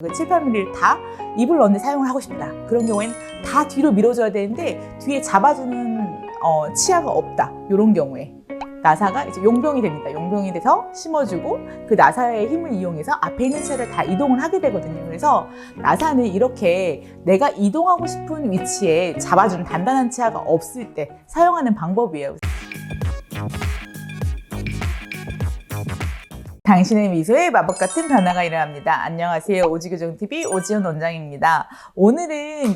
7, 8mm를 다 이불 넣는데 사용을 하고 싶다. 그런 경우에는 다 뒤로 밀어줘야 되는데 뒤에 잡아주는 치아가 없다. 이런 경우에 나사가 이제 용병이 됩니다. 용병이 돼서 심어주고 그 나사의 힘을 이용해서 앞에 있는 치아를 다 이동을 하게 되거든요. 그래서 나사는 이렇게 내가 이동하고 싶은 위치에 잡아주는 단단한 치아가 없을 때 사용하는 방법이에요. 당신의 미소에 마법 같은 변화가 일어납니다. 안녕하세요. 오지교정TV 오지연 원장입니다. 오늘은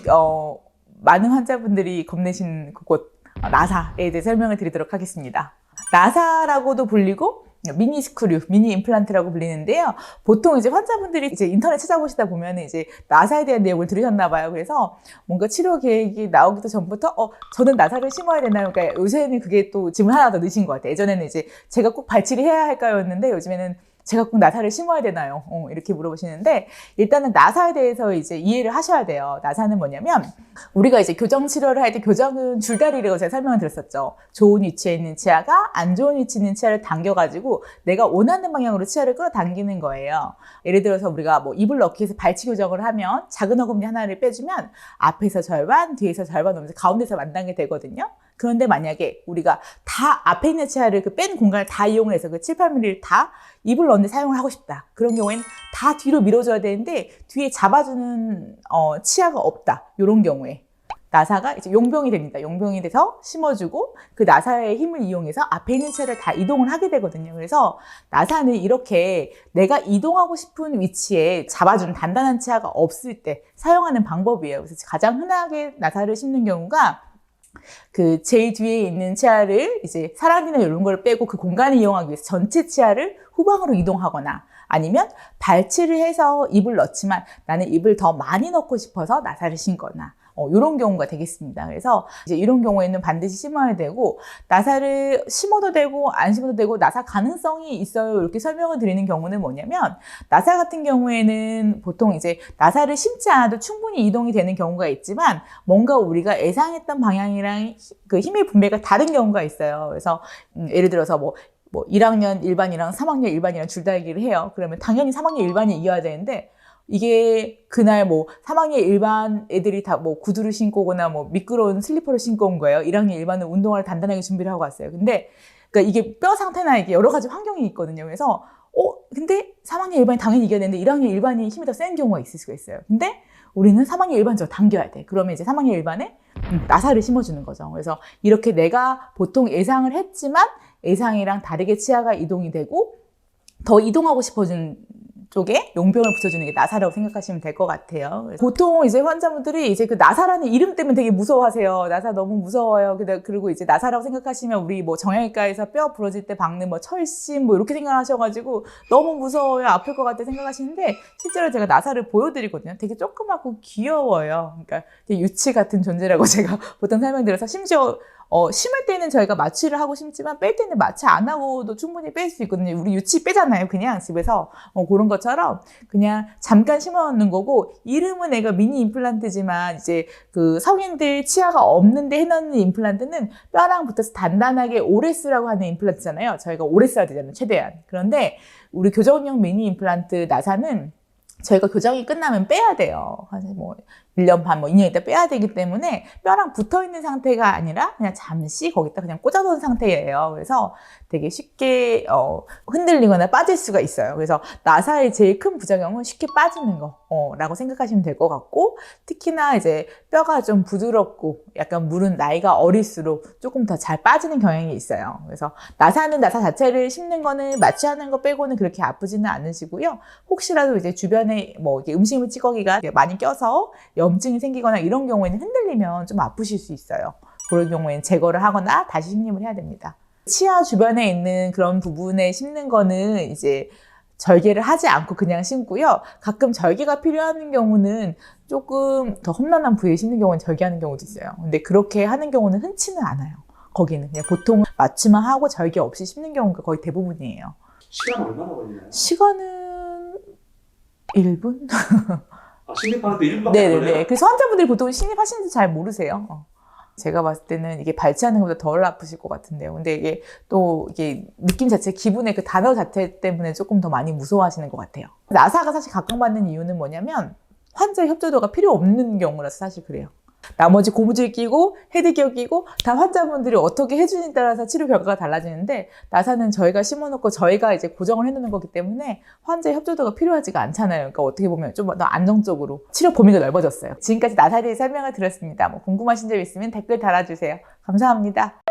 많은 환자분들이 겁내신 그곳 나사에 대해 설명을 드리도록 하겠습니다. 나사라고도 불리고 미니 스크류, 미니 임플란트라고 불리는데요. 보통 이제 환자분들이 이제 인터넷 찾아보시다 보면 이제 나사에 대한 내용을 들으셨나 봐요. 그래서 뭔가 치료 계획이 나오기도 전부터 저는 나사를 심어야 되나요? 그러니까 요새는 그게 또 질문 하나 더 넣으신 것 같아요. 예전에는 이제 제가 꼭 발치를 해야 할까요?였는데 요즘에는 제가 꼭 나사를 심어야 되나요? 이렇게 물어보시는데 일단은 나사에 대해서 이제 이해를 하셔야 돼요. 나사는 뭐냐면 우리가 이제 교정 치료를 할 때 교정은 줄다리라고 제가 설명을 드렸었죠. 좋은 위치에 있는 치아가 안 좋은 위치에 있는 치아를 당겨가지고 내가 원하는 방향으로 치아를 끌어당기는 거예요. 예를 들어서 우리가 뭐 입을 넣기 위해서 발치 교정을 하면 작은 어금니 하나를 빼주면 앞에서 절반, 뒤에서 절반 오면서 가운데서 만나게 되거든요. 그런데 만약에 우리가 다 앞에 있는 치아를 그 뺀 공간을 다 이용을 해서 그 7, 8mm를 다 입을 넣는데 사용을 하고 싶다. 그런 경우에는 다 뒤로 밀어줘야 되는데 뒤에 잡아주는 치아가 없다. 이런 경우에 나사가 이제 용병이 됩니다. 용병이 돼서 심어주고 그 나사의 힘을 이용해서 앞에 있는 치아를 다 이동을 하게 되거든요. 그래서 나사는 이렇게 내가 이동하고 싶은 위치에 잡아주는 단단한 치아가 없을 때 사용하는 방법이에요. 그래서 가장 흔하게 나사를 심는 경우가 그 제일 뒤에 있는 치아를 이제 사랑니나 이런 걸 빼고 그 공간을 이용하기 위해서 전체 치아를 후방으로 이동하거나 아니면 발치를 해서 입을 넣지만 나는 입을 더 많이 넣고 싶어서 나사를 심거나 이런 경우가 되겠습니다. 그래서 이제 이런 경우에는 반드시 심어야 되고 나사를 심어도 되고 안 심어도 되고 나사 가능성이 있어요. 이렇게 설명을 드리는 경우는 뭐냐면 나사 같은 경우에는 보통 이제 나사를 심지 않아도 충분히 이동이 되는 경우가 있지만 뭔가 우리가 예상했던 방향이랑 그 힘의 분배가 다른 경우가 있어요. 그래서 예를 들어서 뭐 1학년 일반이랑 3학년 일반이랑 줄다리기를 해요. 그러면 당연히 3학년 일반이 이겨야 되는데 이게 그날 뭐 3학년 일반 애들이 다 뭐 구두를 신고 오거나 뭐 미끄러운 슬리퍼를 신고 온 거예요. 1학년 일반은 운동화를 단단하게 준비를 하고 왔어요. 근데 그러니까 이게 뼈 상태나 이게 여러 가지 환경이 있거든요. 그래서 근데 3학년 일반이 당연히 이겨야 되는데 1학년 일반이 힘이 더 센 경우가 있을 수가 있어요. 근데 우리는 3학년 일반적으로 당겨야 돼. 그러면 이제 3학년 일반에 나사를 심어주는 거죠. 그래서 이렇게 내가 보통 예상을 했지만 예상이랑 다르게 치아가 이동이 되고 더 이동하고 싶어진 쪽에 용병을 붙여주는 게 나사라고 생각하시면 될 것 같아요. 보통 이제 환자분들이 이제 그 나사라는 이름 때문에 되게 무서워하세요. 나사 너무 무서워요. 그리고 이제 나사라고 생각하시면 우리 뭐 정형외과에서 뼈 부러질 때 박는 뭐 철심 뭐 이렇게 생각하셔가지고 너무 무서워요. 아플 것 같아 생각하시는데 실제로 제가 나사를 보여드리거든요. 되게 조그맣고 귀여워요. 그러니까 되게 유치 같은 존재라고 제가 보통 설명드려서 심지어 심을 때는 저희가 마취를 하고 심지만 뺄 때는 마취 안 하고도 충분히 뺄 수 있거든요. 우리 유치 빼잖아요. 그냥 집에서 그런 것처럼 그냥 잠깐 심어놓는 거고 이름은 애가 미니 임플란트지만 이제 그 성인들 치아가 없는데 해놓는 임플란트는 뼈랑 붙어서 단단하게 오래 쓰라고 하는 임플란트잖아요. 저희가 오래 써야 되잖아요. 최대한. 그런데 우리 교정용 미니 임플란트 나사는 저희가 교정이 끝나면 빼야 돼요. 한 뭐 1년 반, 2년 있다 빼야 되기 때문에 뼈랑 붙어 있는 상태가 아니라 그냥 잠시 거기다 그냥 꽂아놓은 상태예요. 그래서 되게 쉽게 흔들리거나 빠질 수가 있어요. 그래서 나사의 제일 큰 부작용은 쉽게 빠지는 거라고 생각하시면 될 것 같고 특히나 이제 뼈가 좀 부드럽고 약간 물은 나이가 어릴수록 조금 더 잘 빠지는 경향이 있어요. 그래서 나사는 나사 자체를 심는 거는 마취하는 거 빼고는 그렇게 아프지는 않으시고요. 혹시라도 이제 주변에 뭐 이렇게 음식물 찌꺼기가 많이 껴서 염증이 생기거나 이런 경우에는 흔들리면 좀 아프실 수 있어요. 그런 경우에는 제거를 하거나 다시 심림을 해야 됩니다. 치아 주변에 있는 그런 부분에 심는 거는 이제 절개를 하지 않고 그냥 심고요. 가끔 절개가 필요한 경우는 조금 더 험난한 부위에 심는 경우는 절개하는 경우도 있어요. 근데 그렇게 하는 경우는 흔치는 않아요. 거기는 그냥 보통 마취만 하고 절개 없이 심는 경우가 거의 대부분이에요. 시간 얼마나 걸리나요? 시간은 1분? 신입하는데 1분밖에 안 네네네. 걸려요? 그래서 환자분들이 보통 신입하시는지 잘 모르세요. 제가 봤을 때는 이게 발치하는 것보다 덜 아프실 것 같은데요. 근데 이게 또 이게 느낌 자체, 기분의 그 단어 자체 때문에 조금 더 많이 무서워하시는 것 같아요. 나사가 사실 각광받는 이유는 뭐냐면 환자의 협조도가 필요 없는 경우라서 사실 그래요. 나머지 고무줄 끼고 헤드기어 끼고 다 환자분들이 어떻게 해주느냐에 따라서 치료 결과가 달라지는데 나사는 저희가 심어놓고 저희가 이제 고정을 해놓는 거기 때문에 환자의 협조도가 필요하지가 않잖아요. 그러니까 어떻게 보면 좀 더 안정적으로 치료 범위가 넓어졌어요. 지금까지 나사에 대해 설명을 드렸습니다. 뭐 궁금하신 점 있으면 댓글 달아주세요. 감사합니다.